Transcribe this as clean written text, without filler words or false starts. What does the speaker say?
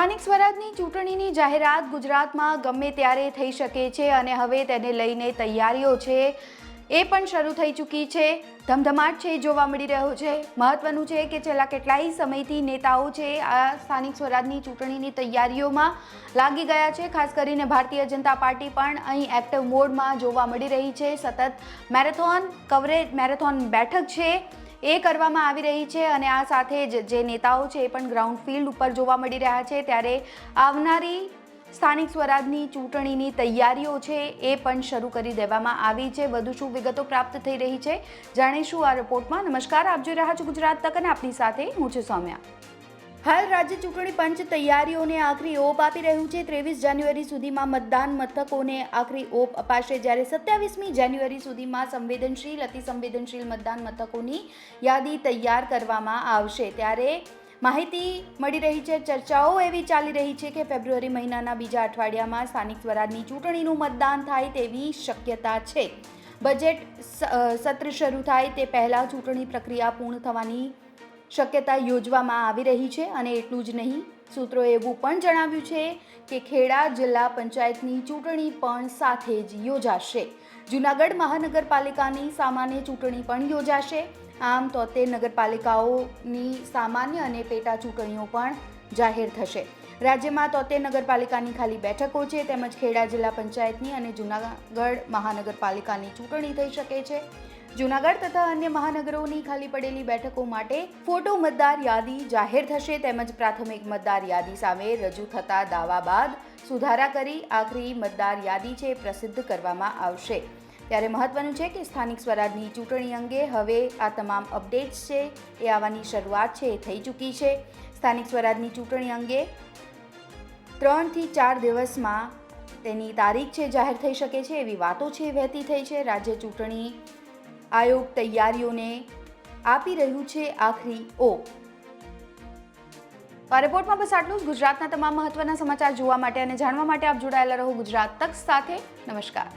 સ્થાનિક સ્વરાજની ચૂંટણીની જાહેરાત ગુજરાતમાં ગમે ત્યારે થઈ શકે છે અને હવે તેને લઈને તૈયારીઓ છે એ પણ શરૂ થઈ ચૂકી છે. ધમધમાટ છે જોવા મળી રહ્યો છે. મહત્વનું છે કે છેલ્લા કેટલાય સમયથી નેતાઓ છે આ સ્થાનિક સ્વરાજની ચૂંટણીની તૈયારીઓમાં લાગી ગયા છે. ખાસ કરીને ભારતીય જનતા પાર્ટી પણ અહીં એક્ટિવ મોડમાં જોવા મળી રહી છે. સતત મેરેથોન કવરેજ, મેરેથોન બેઠક છે એ કરવામાં આવી રહી છે અને આ સાથે જ જે નેતાઓ છે એ પણ ગ્રાઉન્ડ ફિલ્ડ ઉપર જોવા મળી રહ્યા છે. ત્યારે આવનારી સ્થાનિક સ્વરાજની ચૂંટણીની તૈયારીઓ છે એ પણ શરૂ કરી દેવામાં આવી છે. વધુ શું વિગતો પ્રાપ્ત થઈ રહી છે જાણીશું આ રિપોર્ટમાં. નમસ્કાર, આપ જોઈ રહ્યા છો ગુજરાત તક અને આપની સાથે હું છું સૌમ્યા. હાલ રાજ્ય ચૂંટણી પંચ તૈયારીઓને આખરી ઓપ આપી રહ્યું છે. 23 જાન્યુઆરી સુધીમાં મતદાન મથકોને આખરી ઓપ અપાશે, જ્યારે 27મી જાન્યુઆરી સુધીમાં સંવેદનશીલ, અતિ સંવેદનશીલ મતદાન મથકોની યાદી તૈયાર કરવામાં આવશે. ત્યારે માહિતી મળી રહી છે, ચર્ચાઓ એવી ચાલી રહી છે કે ફેબ્રુઆરી મહિનાના બીજા અઠવાડિયામાં સ્થાનિક સ્વરાજની ચૂંટણીનું મતદાન થાય તેવી શક્યતા છે. બજેટ સત્ર શરૂ થાય તે પહેલાં ચૂંટણી પ્રક્રિયા પૂર્ણ થવાની શક્યતા યોજવામાં આવી રહી છે. અને એટલું જ નહીં, સૂત્રોએ એવું પણ જણાવ્યું છે કે ખેડા જિલ્લા પંચાયતની ચૂંટણી પણ સાથે જ યોજાશે. જૂનાગઢ મહાનગરપાલિકાની સામાન્ય ચૂંટણી પણ યોજાશે. આમ 73 નગરપાલિકાઓની સામાન્ય અને પેટા ચૂંટણીઓ પણ જાહેર થશે. રાજ્યમાં 73 નગરપાલિકાની ખાલી બેઠકો છે, તેમજ ખેડા જિલ્લા પંચાયતની અને જૂનાગઢ મહાનગરપાલિકાની ચૂંટણી થઈ શકે છે. જૂનાગઢ તથા અન્ય મહાનગરોની ખાલી પડેલી બેઠકો માટે ફોટો મતદાર યાદી જાહેર થશે, તેમજ પ્રાથમિક મતદાર યાદી સામે રજૂ થતા દાવા બાદ સુધારા કરી આખરી મતદાર યાદી છે પ્રસિદ્ધ કરવામાં આવશે. ત્યારે મહત્વનું છે કે સ્થાનિક સ્વરાજની ચૂંટણી અંગે હવે આ તમામ અપડેટ્સ છે એ આવવાની શરૂઆત છે એ થઈ ચૂકી છે. સ્થાનિક સ્વરાજની ચૂંટણી અંગે 3 થી 4 દિવસમાં તેની તારીખ છે જાહેર થઈ શકે છે એવી વાતો છે વહેતી થઈ છે. રાજ્ય ચૂંટણી આયોગ તૈયારીઓને આપી રહ્યું છે આખરી ઓપ. આ રિપોર્ટમાં બસ આટલું જ. ગુજરાતના તમામ મહત્વના સમાચાર જોવા માટે અને જાણવા માટે આપ જોડાયેલા રહો ગુજરાત તક સાથે. નમસ્કાર.